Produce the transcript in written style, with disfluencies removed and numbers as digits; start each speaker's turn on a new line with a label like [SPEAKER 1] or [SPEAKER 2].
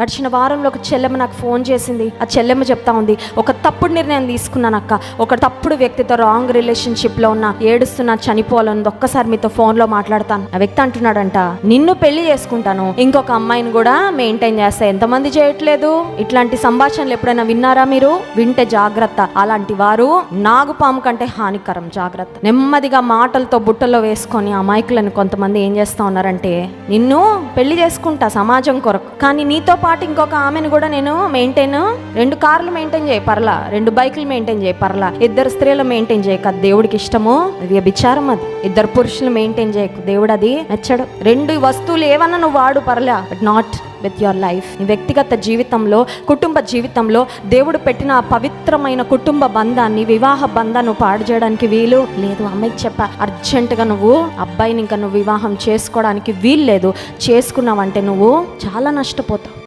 [SPEAKER 1] గడిచిన వారంలో ఒక చెల్లెమ్మ నాకు ఫోన్ చేసింది. ఆ చెల్లెమ్మ చెప్తా ఉంది, ఒక తప్పుడు నిర్ణయం తీసుకున్నాను అక్క, ఒక తప్పుడు వ్యక్తితో రాంగ్ రిలేషన్షిప్లో ఉన్నా, ఏడుస్తున్నా, చనిపోవాలని ఒక్కసారి మీతో ఫోన్లో మాట్లాడతాను. ఆ వ్యక్తి అంటున్నాడంట, నిన్ను పెళ్లి చేసుకుంటాను, ఇంకొక అమ్మాయిని కూడా మెయింటైన్ చేస్తా. ఎంతమంది చేయట్లేదు? ఇట్లాంటి సంభాషణలు ఎప్పుడైనా విన్నారా మీరు? వింటే జాగ్రత్త. అలాంటి వారు నాగుపాము కంటే హానికరం. జాగ్రత్త. నెమ్మదిగా మాటలతో బుట్టలో వేసుకొని అమాయకులను కొంతమంది ఏం చేస్తా ఉన్నారంటే, నిన్ను పెళ్లి చేసుకుంటా సమాజం కొరకు, కానీ నీతో పాటు ఇంకొక ఆమెను కూడా నేను మెయింటైన్, 2 కార్లు మెయింటైన్ చేయ పర్లా, 2 బైకులు మెయింటైన్ చేయ పర్లా, 2 స్త్రీలు మెయింటైన్ చేయక దేవుడికి ఇష్టము, అది వ్యభిచారం. అది 2 పురుషులు మెయింటైన్ చేయకు, దేవుడు అది మెచ్చడు. 2 వస్తువులు ఏమన్నా నువ్వు వాడు పర్లా, but not with your life. నీ వ్యక్తిగత జీవితంలో, కుటుంబ జీవితంలో దేవుడు పెట్టిన ఆ పవిత్రమైన కుటుంబ బంధాన్ని, వివాహ బంధాన్ని పాడు చేయడానికి వీలు లేదు. అమ్మాయికి చెప్పా, అర్జెంటుగా నువ్వు అబ్బాయిని ఇంకా నువ్వు వివాహం చేసుకోవడానికి వీలు లేదు. చేసుకున్నావంటే నువ్వు చాలా నష్టపోతావు.